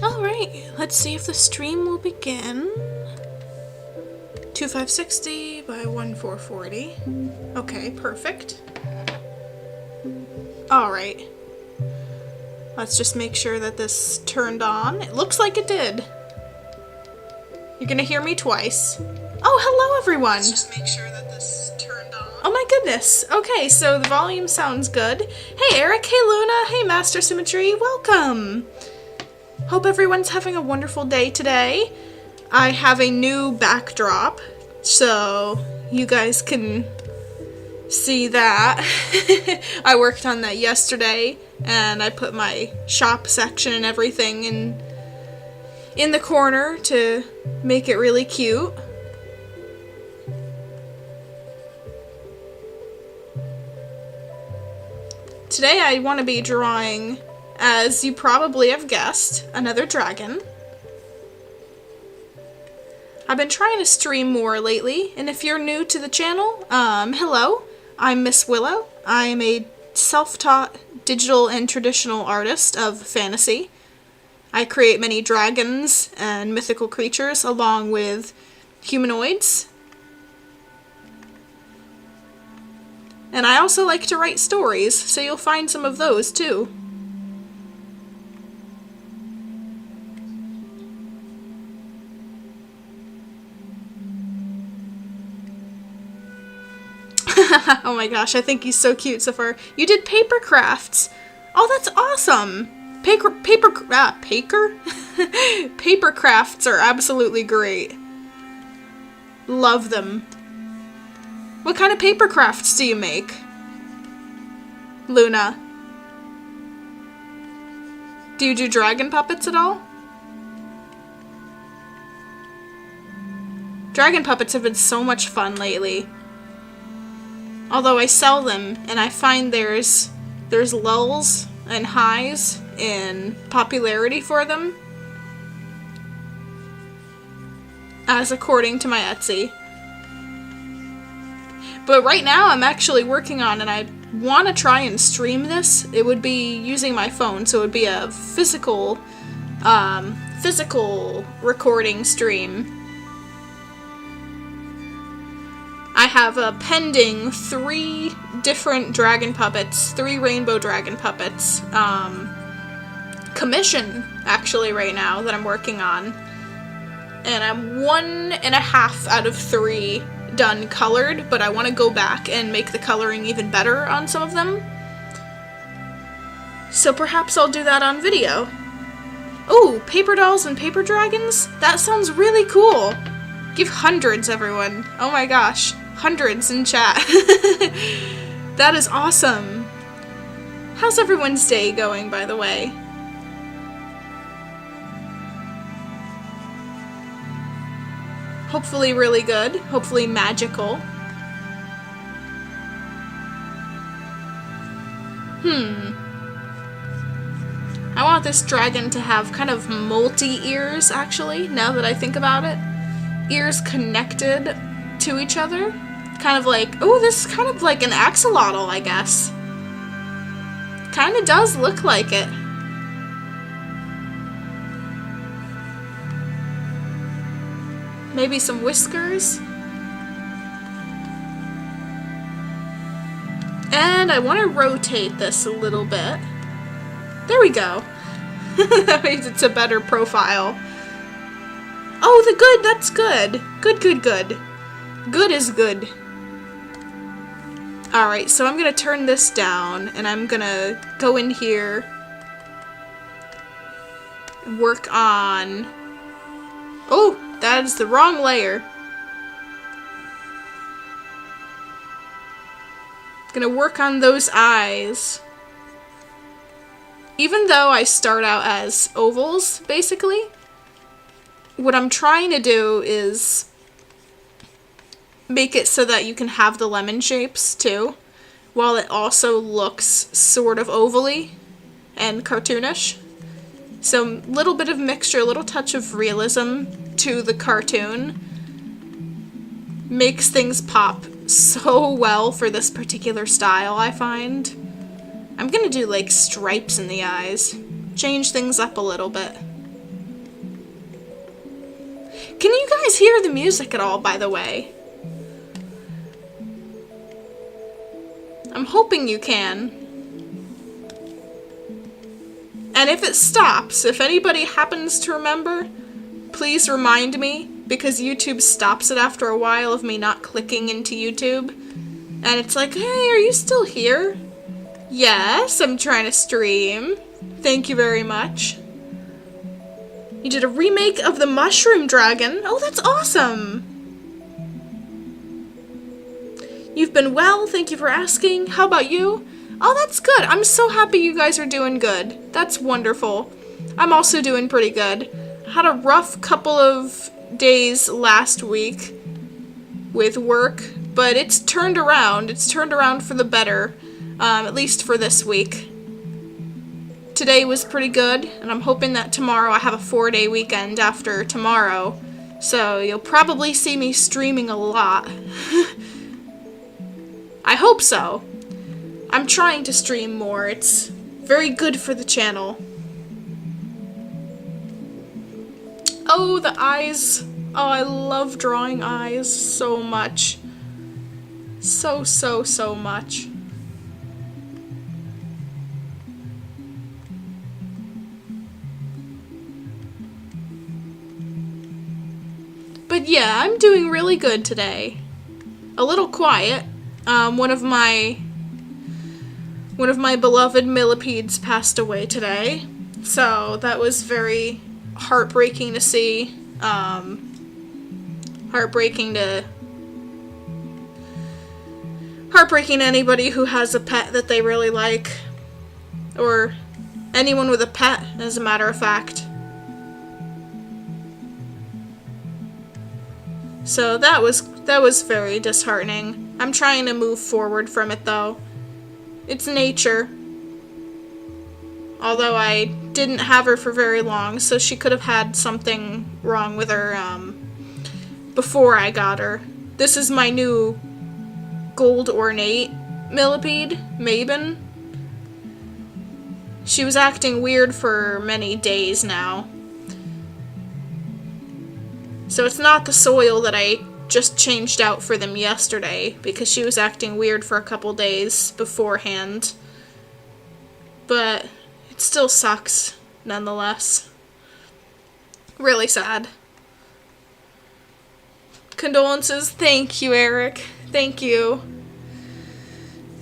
Alright, let's see if the stream will begin. 2560 by 1440. Okay, perfect. Alright. Let's just make sure that this turned on. It looks like it did. You're gonna hear me twice. Oh, hello everyone! Let's just make sure that this turned on. Oh my goodness. Okay, so the volume sounds good. Hey Eric, hey Luna, hey Master Symmetry, welcome! Hope everyone's having a wonderful day today. I have a new backdrop, so you guys can see that. I worked on that yesterday, and I put my shop section and everything in the corner to make it really cute. Today I want to be drawing, as you probably have guessed, another dragon. I've been trying to stream more lately, and if you're new to the channel, hello, I'm Miss Willow. I am a self-taught digital and traditional artist of fantasy. I create many dragons and mythical creatures along with humanoids. And I also like to write stories, so you'll find some of those too. Oh my gosh, I think he's so cute so far. You did paper crafts. Oh, that's awesome. Paper crafts are absolutely great. Love them. What kind of paper crafts do you make, Luna? Do you do dragon puppets at all? Dragon puppets have been so much fun lately. Although I sell them, and I find there's lulls and highs in popularity for them, as according to my Etsy. But right now I'm actually working on, and I want to try and stream this. It would be using my phone, so it would be a physical recording stream. I have a pending 3 different dragon puppets, 3 rainbow dragon puppets, commission, actually, right now, that I'm working on. And I'm 1.5 out of 3 done colored, but I want to go back and make the coloring even better on some of them. So perhaps I'll do that on video. Oh, paper dolls and paper dragons? That sounds really cool. Give hundreds, everyone. Oh my gosh. Hundreds in chat. That is awesome. How's everyone's day going, by the way? Hopefully really good. Hopefully magical. I want this dragon to have kind of multi-ears, actually, now that I think about it. Ears connected to each other. Kind of like, oh, this is kind of like an axolotl, I guess. Kind of does look like it. Maybe some whiskers. And I want to rotate this a little bit. There we go. That means it's a better profile. Oh, the good, that's good. Good, good, good. Good is good. Alright, so I'm gonna turn this down, and I'm gonna go in here, work on... Oh, that is the wrong layer. Gonna work on those eyes. Even though I start out as ovals, basically, what I'm trying to do is make it so that you can have the lemon shapes too, while it also looks sort of ovally and cartoonish. So a little bit of mixture, a little touch of realism to the cartoon makes things pop so well for this particular style, I find. I'm gonna do like stripes in the eyes, change things up a little bit. Can you guys hear the music at all, by the way? I'm hoping you can. And if it stops, if anybody happens to remember, please remind me, because YouTube stops it after a while of me not clicking into YouTube. And it's like, hey, are you still here? Yes, I'm trying to stream. Thank you very much. You did a remake of the Mushroom Dragon. Oh, that's awesome. You've been well, thank you for asking. How about you? Oh, that's good. I'm so happy you guys are doing good. That's wonderful. I'm also doing pretty good. Had a rough couple of days last week with work, but it's turned around. It's turned around for the better, at least for this week. Today was pretty good, and I'm hoping that tomorrow I have a 4-day weekend after tomorrow, so you'll probably see me streaming a lot. I hope so. I'm trying to stream more. It's very good for the channel. Oh, the eyes. Oh, I love drawing eyes so much. So much. But yeah, I'm doing really good today. A little quiet. One of my beloved millipedes passed away today, so that was very heartbreaking to see. Heartbreaking to anybody who has a pet that they really like, or anyone with a pet, as a matter of fact. So that was very disheartening. I'm trying to move forward from it, though. It's nature. Although I didn't have her for very long, so she could have had something wrong with her before I got her. This is my new gold ornate millipede, Mabon. She was acting weird for many days now. So it's not the soil that I just changed out for them yesterday, because she was acting weird for a couple days beforehand. But it still sucks, nonetheless. Really sad. Condolences. Thank you, Eric. Thank you.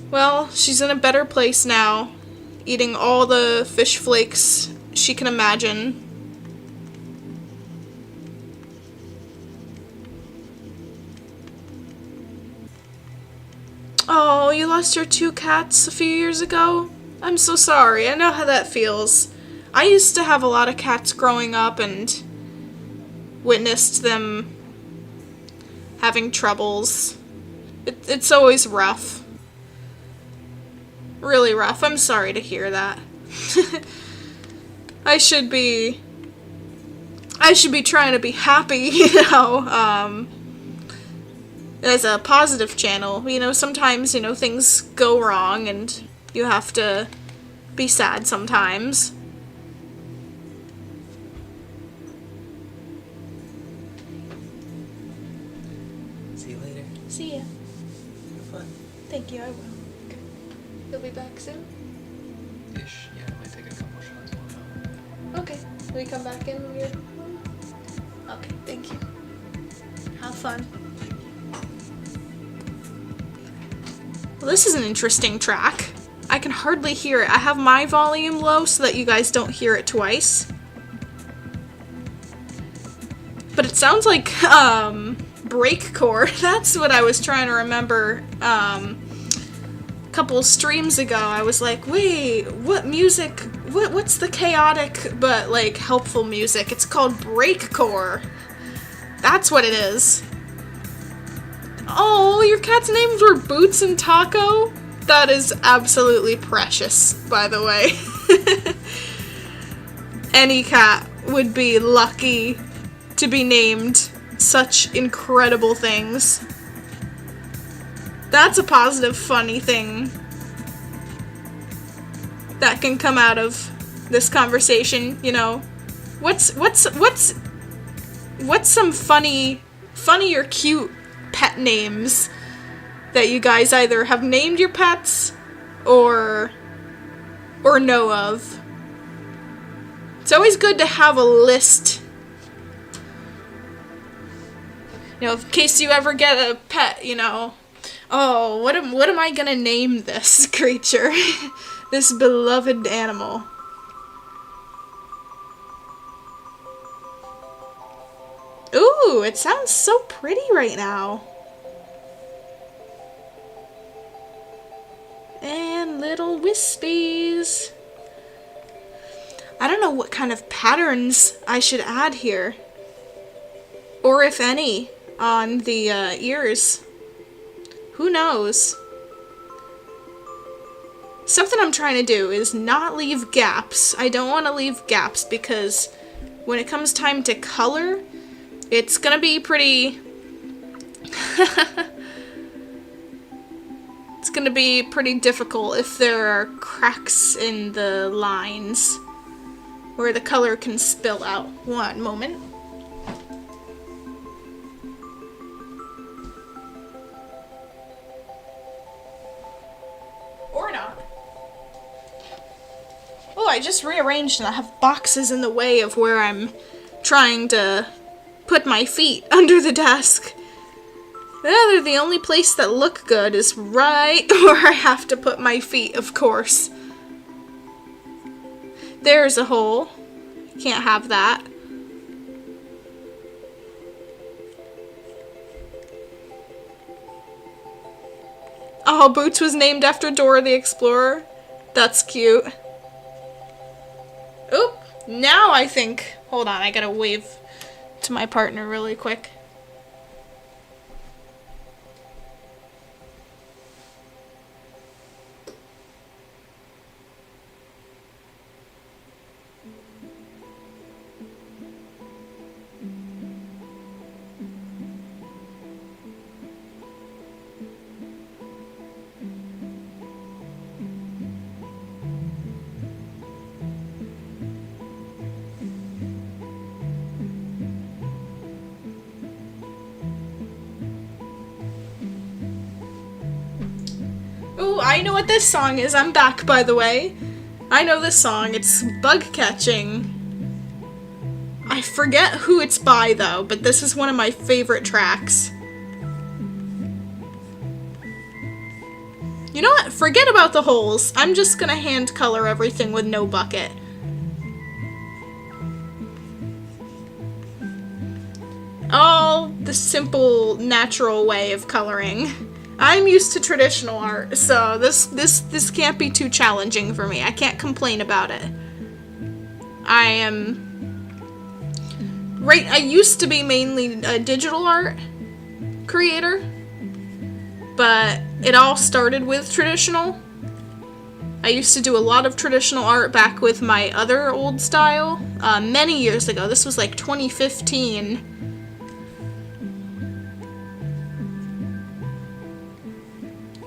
Well, she's in a better place now, eating all the fish flakes she can imagine. Oh, you lost your 2 cats a few years ago? I'm so sorry. I know how that feels. I used to have a lot of cats growing up and witnessed them having troubles. It's always rough. Really rough. I'm sorry to hear that. I should be trying to be happy, you know, as a positive channel. You know, sometimes, you know, things go wrong and you have to be sad sometimes. See you later. See ya. Have fun. Thank you, I will. You'll be back soon? Ish. Yeah, it might take a couple shots. Okay. Will you come back in when you're home? Okay, thank you. Have fun. Well, this is an interesting track. I can hardly hear it. I have my volume low so that you guys don't hear it twice. But it sounds like, breakcore. That's what I was trying to remember, a couple streams ago. I was like, wait, what music, what's the chaotic but, like, helpful music? It's called breakcore. That's what it is. Oh, your cat's names were Boots and Taco? That is absolutely precious, by the way. Any cat would be lucky to be named such incredible things. That's a positive, funny thing that can come out of this conversation, you know. What's what's some funny or cute pet names that you guys either have named your pets or know of? It's always good to have a list. You know, in case you ever get a pet, you know, oh, what am I gonna name this creature? This beloved animal. Ooh, it sounds so pretty right now. And little wispies. I don't know what kind of patterns I should add here. Or if any, on the ears. Who knows? Something I'm trying to do is not leave gaps. I don't want to leave gaps because when it comes time to color, it's gonna be pretty... It's gonna be pretty difficult if there are cracks in the lines where the color can spill out. One moment. Or not. Oh, I just rearranged and I have boxes in the way of where I'm trying to put my feet under the desk. Yeah, they're the only place that look good is right where I have to put my feet, of course. There's a hole. Can't have that. Oh, Boots was named after Dora the Explorer. That's cute. Oop, now I think... Hold on, I gotta wave to my partner really quick. Ooh, I know what this song is. I'm back, by the way. I know this song. It's Bug Catching. I forget who it's by, though, but this is one of my favorite tracks. You know what? Forget about the holes. I'm just gonna hand color everything with no bucket. All the simple, natural way of coloring. I'm used to traditional art, so this can't be too challenging for me. I can't complain about it. I used to be mainly a digital art creator, but it all started with traditional. I used to do a lot of traditional art back with my other old style, many years ago. This was like 2015.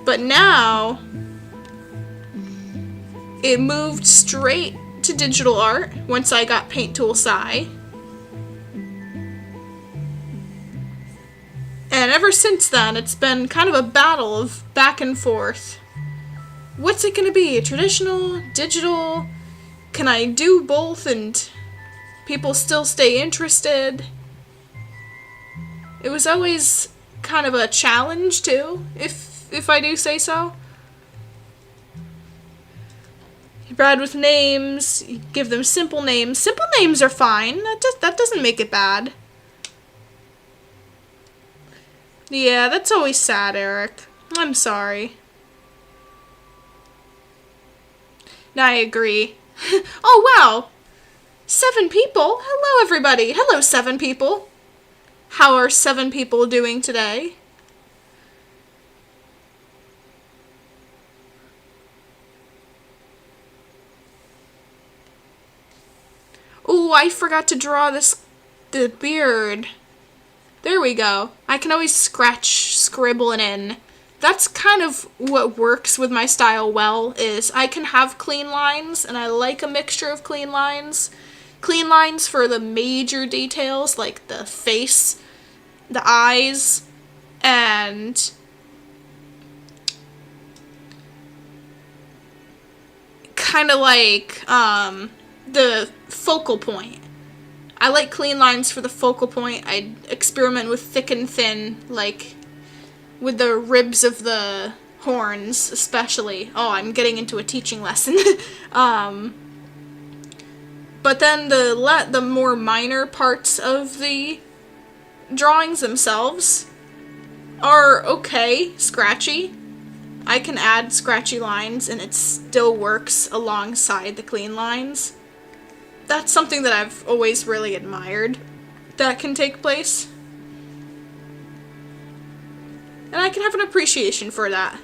But now, it moved straight to digital art once I got Paint Tool Sai. And ever since then, it's been kind of a battle of back and forth. What's it gonna be? Traditional? Digital? Can I do both and people still stay interested? It was always kind of a challenge, too, if I do say so. You brag with names, you give them simple names. Simple names are fine. That doesn't make it bad. Yeah, that's always sad, Eric. I'm sorry. I agree. Oh, wow. 7 people. Hello, everybody. Hello, 7 people. How are 7 people doing today? Oh, I forgot to draw the beard. There we go. I can always scribble it in. That's kind of what works with my style well, is I can have clean lines, and I like a mixture of clean lines. clean lines for the major details, like the face, the eyes, and kind of like the focal point. I like clean lines for the focal point. I experiment with thick and thin, like with the ribs of the horns, especially. Oh, I'm getting into a teaching lesson. But then the more minor parts of the drawings themselves are okay, scratchy. I can add scratchy lines and it still works alongside the clean lines. That's something that I've always really admired that can take place. And I can have an appreciation for that.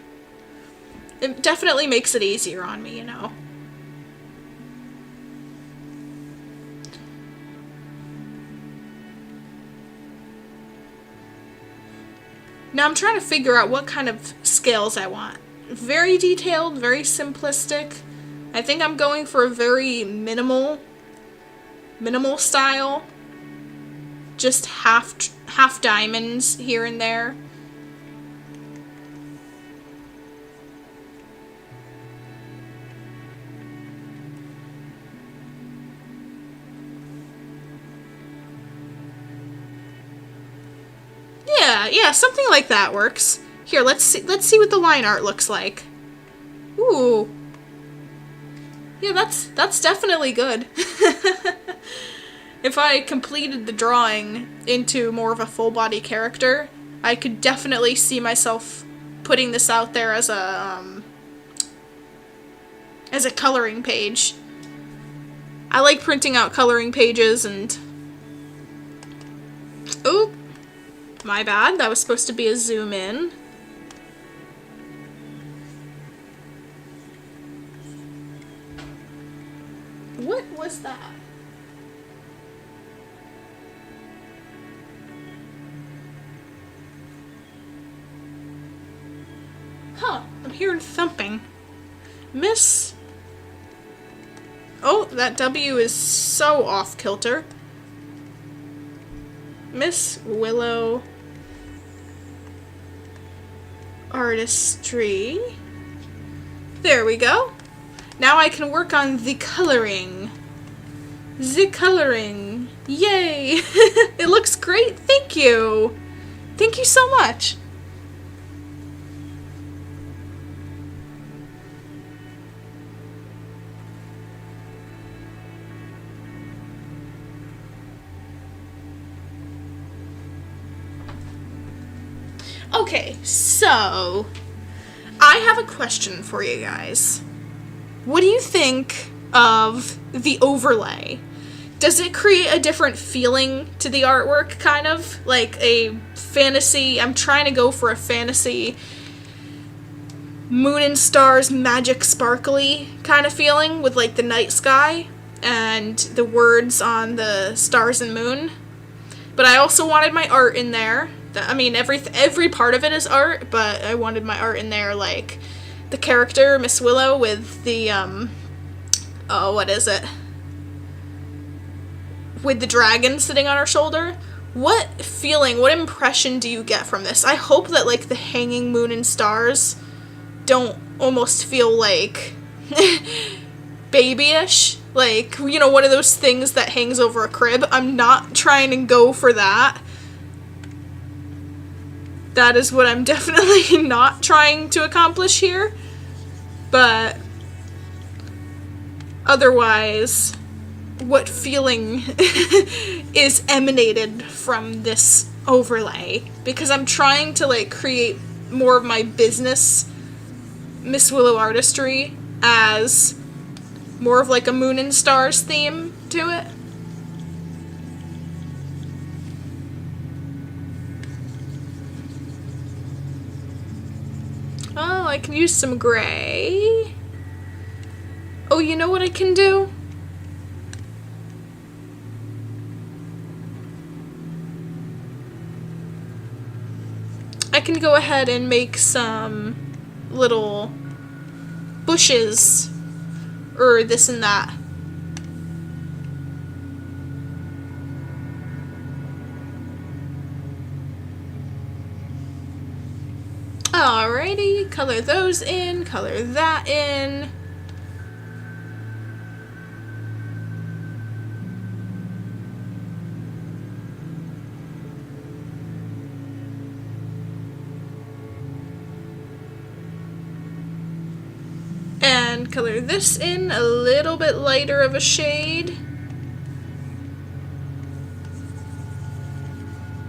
It definitely makes it easier on me, you know. Now I'm trying to figure out what kind of scales I want. Very detailed, very simplistic. I think I'm going for a very minimal style. Just half diamonds here and there. Yeah, something like that works. Here, let's see what the line art looks like. Ooh. Yeah, that's definitely good. If I completed the drawing into more of a full body character, I could definitely see myself putting this out there as a coloring page. I like printing out coloring pages and... Oh, my bad. That was supposed to be a zoom in. What was that? Huh, I'm hearing thumping. Miss... Oh, that W is so off kilter. Miss Willow Artistry. There we go. Now I can work on the coloring. The coloring. Yay! It looks great. Thank you. Thank you so much. Okay, so I have a question for you guys. What do you think of the overlay? Does it create a different feeling to the artwork, kind of? Like a fantasy, I'm trying to go for a fantasy moon and stars, magic sparkly kind of feeling with like the night sky and the words on the stars and moon. But I also wanted my art in there. I mean, every part of it is art, but I wanted my art in there, like the character, Miss Willow, with the, oh, what is it? With the dragon sitting on her shoulder. What feeling, what impression do you get from this? I hope that, like, the hanging moon and stars don't almost feel, like, babyish. Like, you know, one of those things that hangs over a crib. I'm not trying to go for that. That is what I'm definitely not trying to accomplish here. But otherwise, what feeling is emanated from this overlay? Because I'm trying to, like, create more of my business Miss Willow Artistry as more of like a moon and stars theme to it. Oh, I can use some gray. Oh, you know what I can do? I can go ahead and make some little bushes or this and that. Alrighty, color those in, color that in. And color this in a little bit lighter of a shade.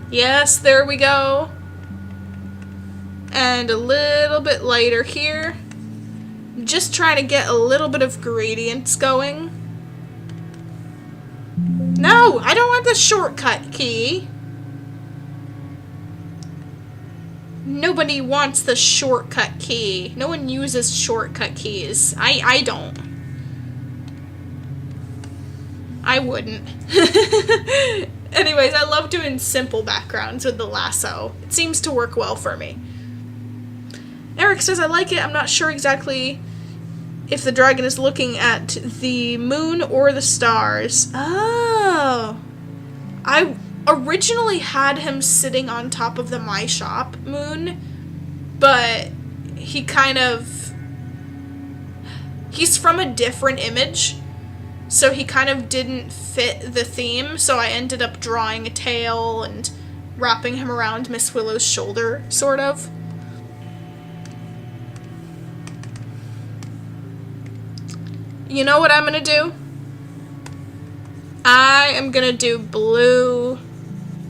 Yes, there we go. And a little bit lighter here. Just trying to get a little bit of gradients going. No, I don't want the shortcut key. Nobody wants the shortcut key. No one uses shortcut keys. I don't. I wouldn't. Anyways, I love doing simple backgrounds with the lasso. It seems to work well for me. Eric says, I like it. I'm not sure exactly if the dragon is looking at the moon or the stars. Oh. I originally had him sitting on top of the My Shop moon, but he kind of... He's from a different image, so he kind of didn't fit the theme, so I ended up drawing a tail and wrapping him around Miss Willow's shoulder, sort of. You know what I'm gonna do? I am gonna do blue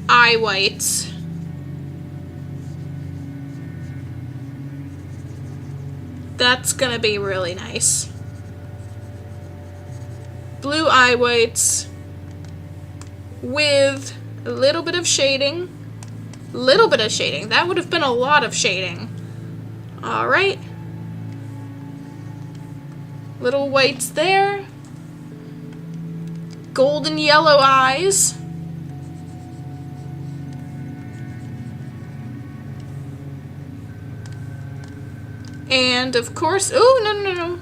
eye whites. That's gonna be really nice. Blue eye whites with a little bit of shading. Little bit of shading. That would have been a lot of shading. Alright. Little whites there. Golden yellow eyes. And of course, ooh, no.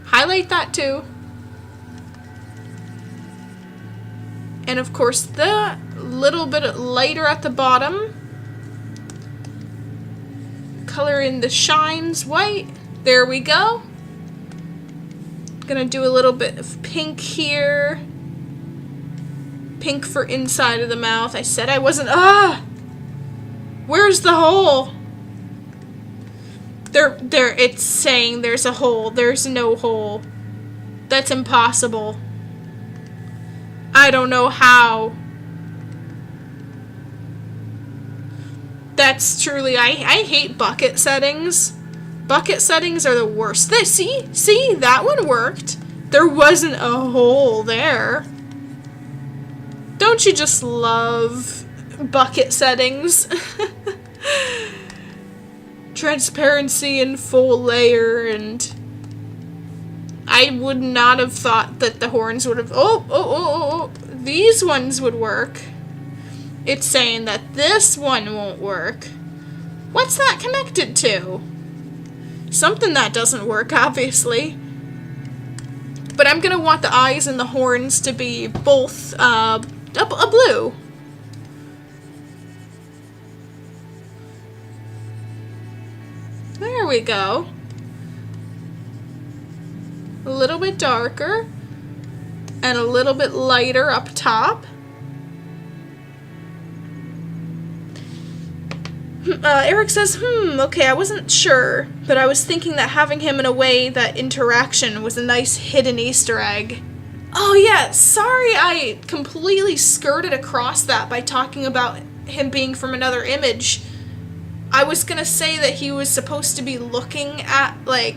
Highlight that too. And of course, the little bit lighter at the bottom. Color in the shines white. There we go. Gonna do a little bit of pink here. Pink for inside of the mouth. I said I wasn't. Where's the hole? There. It's saying there's a hole. There's no hole. That's impossible. I don't know how. That's truly. I hate bucket settings. Bucket settings are the worst. See, that one worked. There wasn't a hole there. Don't you just love bucket settings? Transparency and full layer, and I would not have thought that the horns would have... Oh, these ones would work. It's saying that this one won't work. What's that connected to? Something that doesn't work, obviously. But I'm gonna want the eyes and the horns to be both, a blue. There we go. A little bit darker. And a little bit lighter up top. Eric says, okay, I wasn't sure, but I was thinking that having him in a way that interaction was a nice hidden Easter egg. Oh yeah, sorry I completely skirted across that by talking about him being from another image. I was gonna say that he was supposed to be looking at, like,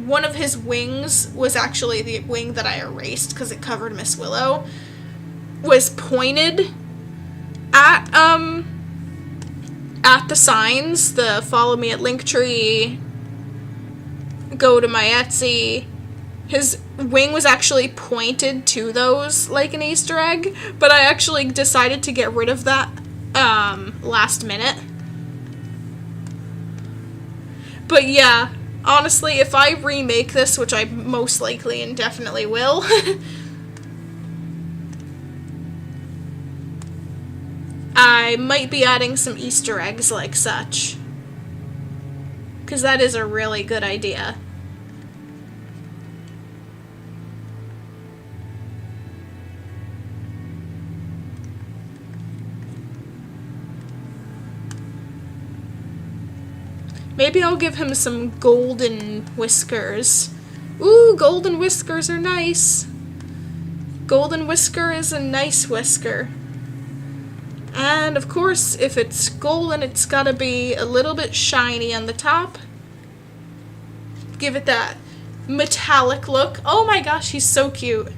one of his wings was actually the wing that I erased because it covered Miss Willow, was pointed at the signs, the follow me at Linktree, go to my Etsy. His wing was actually pointed to those like an Easter egg, but I actually decided to get rid of that last minute. But yeah, honestly, if I remake this, which I most likely and definitely will, I might be adding some Easter eggs like such. because that is a really good idea. Maybe I'll give him some golden whiskers. Ooh, golden whiskers are nice. Golden whisker is a nice whisker. And of course, if it's golden, it's gotta be a little bit shiny on the top. Give it that metallic look. Oh my gosh, he's so cute.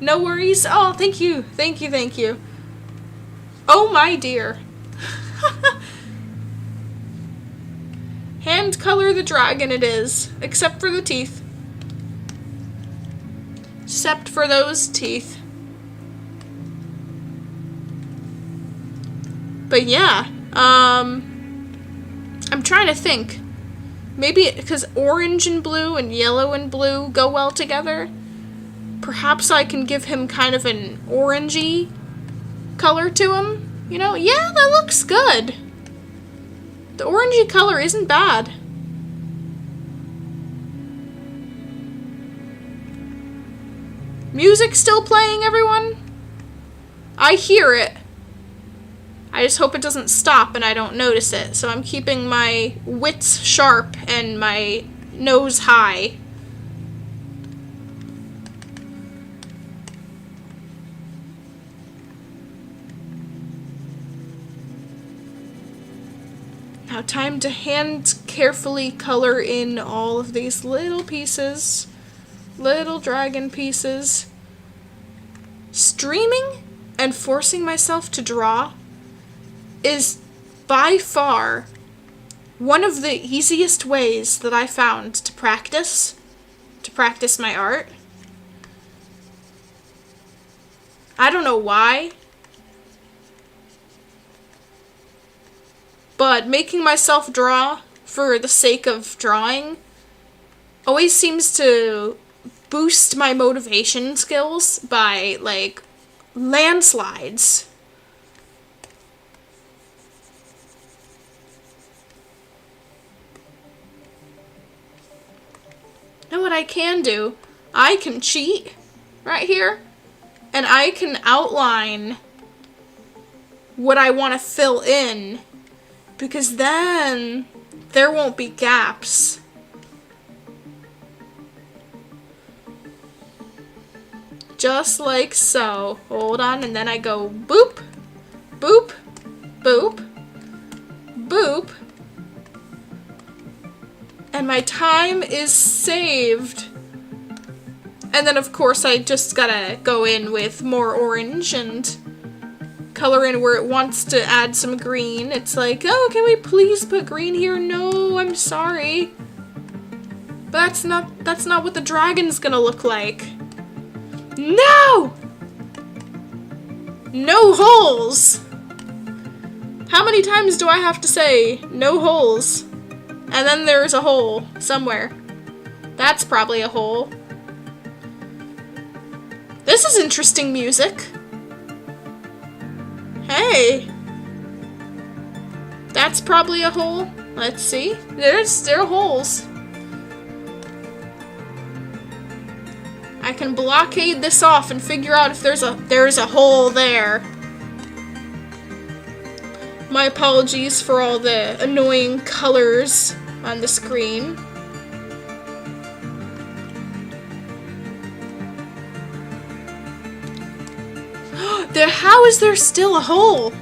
No worries. Oh, thank you. Thank you, thank you. Oh my dear. Hand color the dragon it is, except for the teeth. Except for those teeth. But yeah, I'm trying to think. Maybe because orange and blue and yellow and blue go well together. Perhaps I can give him kind of an orangey color to him. You know, yeah, that looks good. The orangey color isn't bad. Music still playing, everyone? I hear it. I just hope it doesn't stop and I don't notice it. So I'm keeping my wits sharp and my nose high. Now time to hand carefully color in all of these little pieces. Little dragon pieces. Streaming and forcing myself to draw is by far one of the easiest ways that I found to practice my art. I don't know why, but making myself draw for the sake of drawing always seems to boost my motivation skills by, like, landslides. Know what I can do? I can cheat right here, and I can outline what I want to fill in, because then there won't be gaps. Just like so. Hold on, and then I go boop, boop, boop, boop. And my time is saved. And then of course I just gotta go in with more orange and color in where it wants to add some green. It's like, oh, can we please put green here? No, I'm sorry. But that's not what the dragon's gonna look like. No! No holes! How many times do I have to say no holes? And then there's a hole somewhere. That's probably a hole. This is interesting music. Hey. That's probably a hole. Let's see. There are holes. I can blockade this off and figure out if there's a hole there. My apologies for all the annoying colors on the screen. How is there still a hole?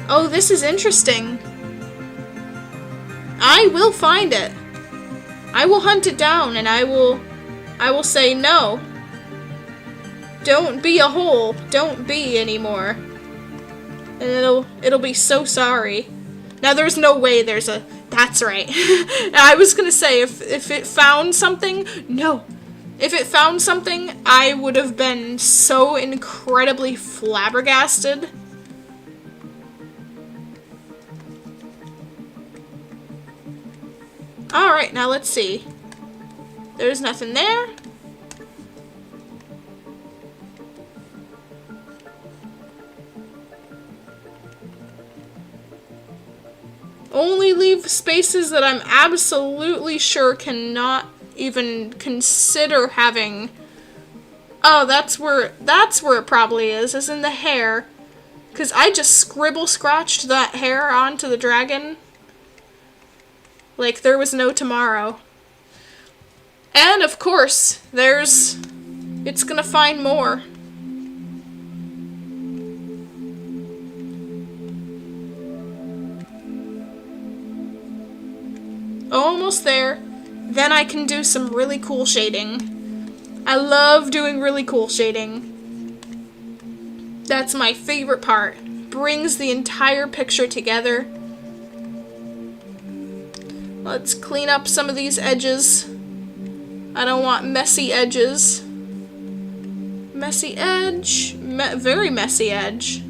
Oh, this is interesting. I will find it. I will hunt it down and I will say no. Don't be a hole. Don't be anymore. And it'll be so sorry. Now there's no way there's a... That's right. I was gonna say, if it found something... No. If it found something, I would have been so incredibly flabbergasted. Alright, now let's see. There's nothing there. Only leave spaces that I'm absolutely sure cannot even consider having. Oh, that's where it probably is in the hair. Because I just scratched that hair onto the dragon like there was no tomorrow. And of course, it's gonna find more. Almost there. Then I can do some really cool shading. I love doing really cool shading. That's my favorite part. Brings the entire picture together. Let's clean up some of these edges. I don't want messy edges. Messy edge. Very messy edge.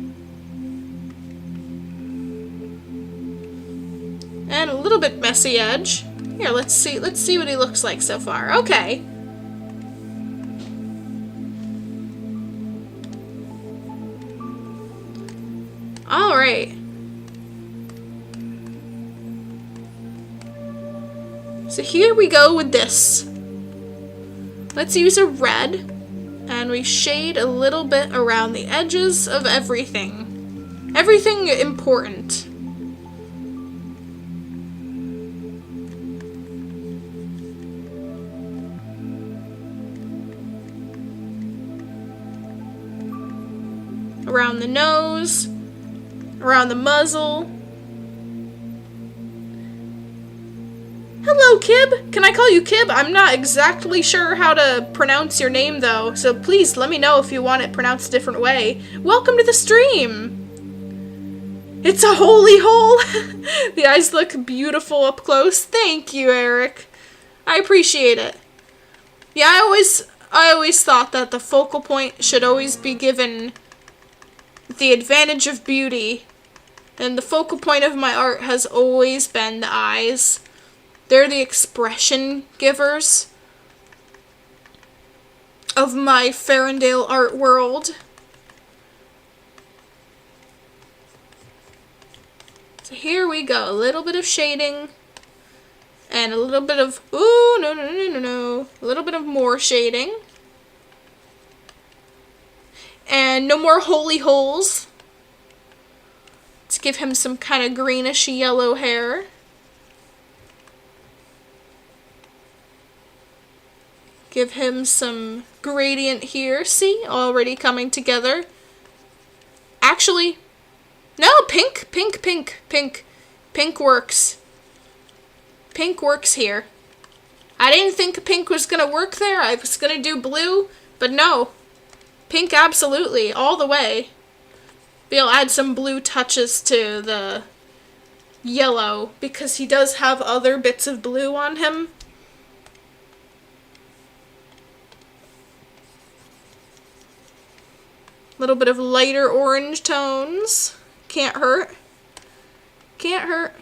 And a little bit messy edge. Here, let's see what he looks like so far. Okay. All right. So here we go with this. Let's use a red, and we shade a little bit around the edges of everything. Everything important. Around the nose, around the muzzle. Hello, Kib! Can I call you Kib? I'm not exactly sure how to pronounce your name, though, so please let me know if you want it pronounced a different way. Welcome to the stream! It's a holy hole! The eyes look beautiful up close. Thank you, Eric. I appreciate it. Yeah, I always thought that the focal point should always be given the advantage of beauty, and the focal point of my art has always been the eyes. They're the expression givers of my Ferndale art world. So here we go, a little bit of shading, and a little bit of, ooh, no, a little bit of more shading. And no more holy holes. Let's give him some kind of greenish yellow hair. Give him some gradient here. See? Already coming together. Actually, no, pink. Pink works. Pink works here. I didn't think pink was gonna work there. I was gonna do blue, but no. Pink absolutely, all the way. Maybe I'll add some blue touches to the yellow, because he does have other bits of blue on him. Little bit of lighter orange tones. Can't hurt. Can't hurt.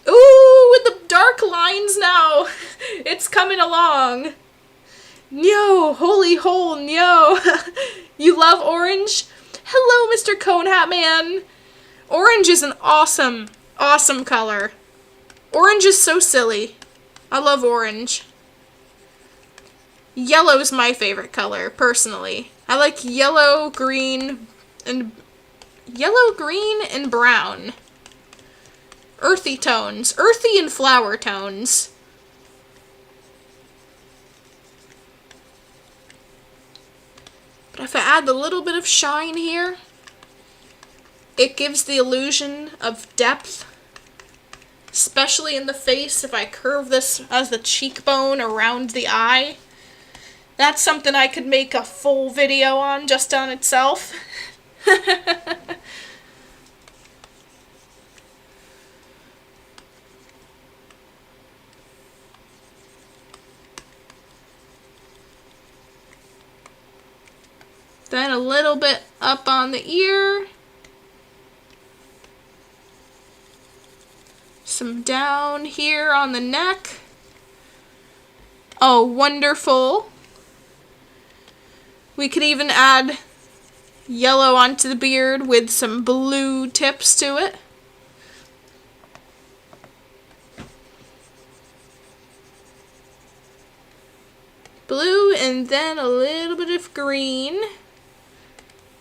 Ooh, with the dark lines now. It's coming along. Nyo, holy hole, nyo. You love orange? Hello, Mr. Cone Hat Man. Orange is an awesome, awesome color. Orange is so silly. I love orange. Yellow is my favorite color, personally. I like yellow, green, and brown. Earthy tones. Earthy and flower tones. But if I add a little bit of shine here, it gives the illusion of depth. Especially in the face, if I curve this as the cheekbone around the eye. That's something I could make a full video on, just on itself. Then a little bit up on the ear. Some down here on the neck. Oh, wonderful. We could even add yellow onto the beard with some blue tips to it. Blue, and then a little bit of green,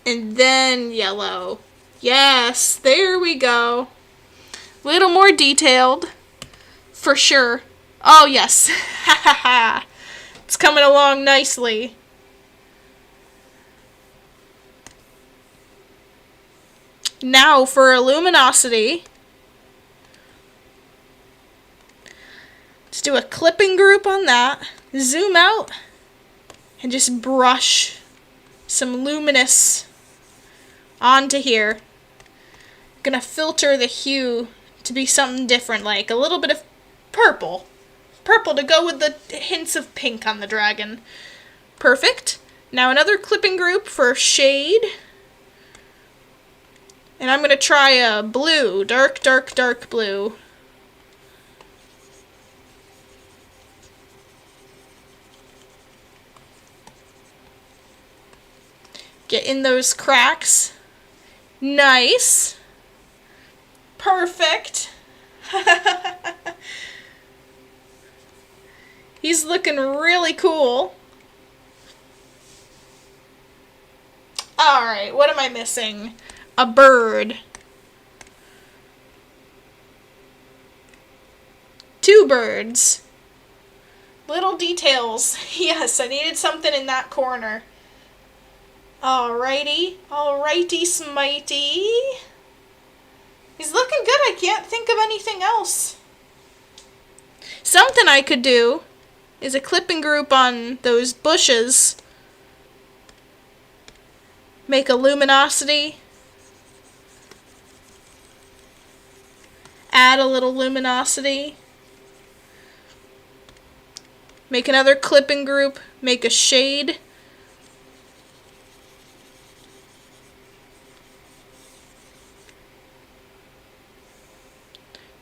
and then yellow. Yes, there we go. Little more detailed, for sure. Oh yes, ha ha ha. It's coming along nicely. Now for a luminosity. Let's do a clipping group on that. Zoom out and just brush some luminous onto here. Gonna filter the hue to be something different, like a little bit of purple. Purple to go with the hints of pink on the dragon. Perfect. Now another clipping group for shade. And I'm gonna try a blue, dark, dark, dark blue. Get in those cracks. Nice. Perfect. He's looking really cool. Alright, what am I missing? A bird. 2 birds. Little details. Yes, I needed something in that corner. Alrighty. Alrighty, smitey. He's looking good. I can't think of anything else. Something I could do is a clipping group on those bushes. Make a luminosity. Add a little luminosity. Make another clipping group. Make a shade.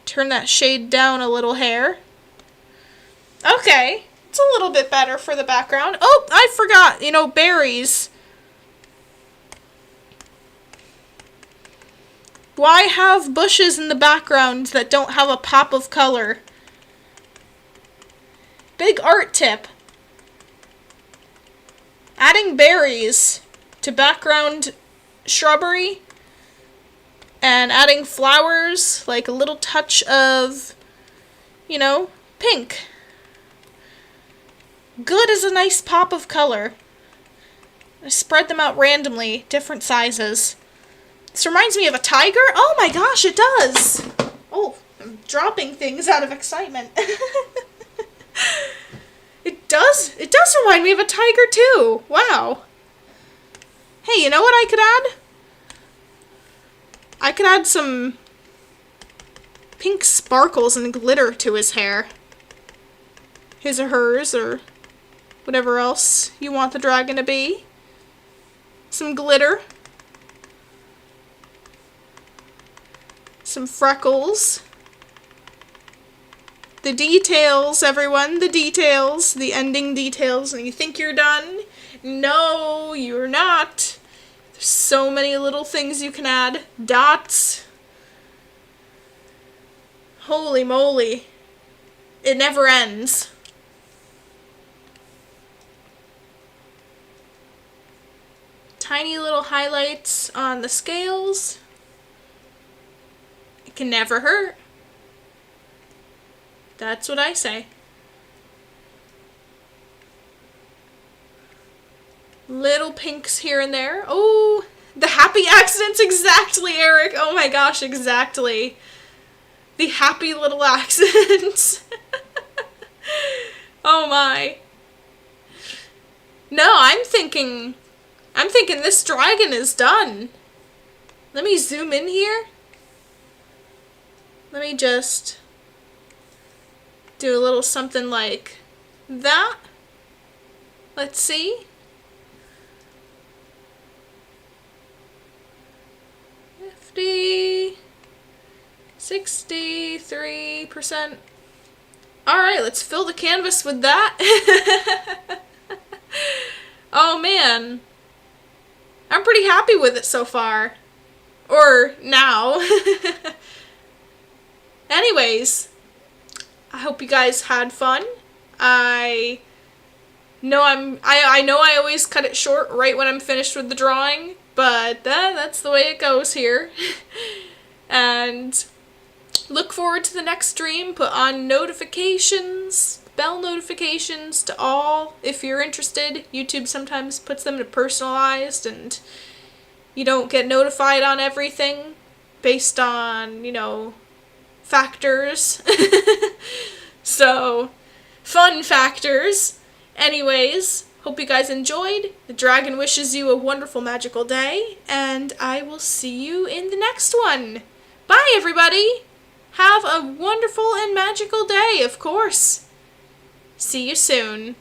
Turn that shade down a little hair. Okay, it's a little bit better for the background. Oh, I forgot, berries. Why have bushes in the background that don't have a pop of color? Big art tip. Adding berries to background shrubbery and adding flowers, like a little touch of, pink. Good as a nice pop of color. I spread them out randomly, different sizes. This reminds me of a tiger. Oh my gosh, it does. Oh, I'm dropping things out of excitement. It does remind me of a tiger too. Wow. Hey, you know what I could add? I could add some pink sparkles and glitter to his hair. His or hers, or whatever else you want the dragon to be. Some glitter. Some freckles. The details, everyone, the details, the ending details, and you think you're done? No, you're not. There's so many little things you can add. Dots. Holy moly. It never ends. Tiny little highlights on the scales. It can never hurt. That's what I say. Little pinks here and there. Oh, the happy accidents, exactly, Eric. Oh my gosh, exactly. The happy little accidents. Oh my. No, I'm thinking this dragon is done. Let me zoom in here. Let me just do a little something like that. Let's see. 63%. Alright, let's fill the canvas with that. Oh man. I'm pretty happy with it so far. Or now. Anyways, I hope you guys had fun. I know I always cut it short right when I'm finished with the drawing, but that's the way it goes here. And look forward to the next stream. Put on notifications, bell notifications to all if you're interested. YouTube sometimes puts them to personalized and you don't get notified on everything based on, factors. So, fun factors. Anyways, hope you guys enjoyed. The dragon wishes you a wonderful magical day, and I will see you in the next one. Bye, everybody! Have a wonderful and magical day, of course. See you soon.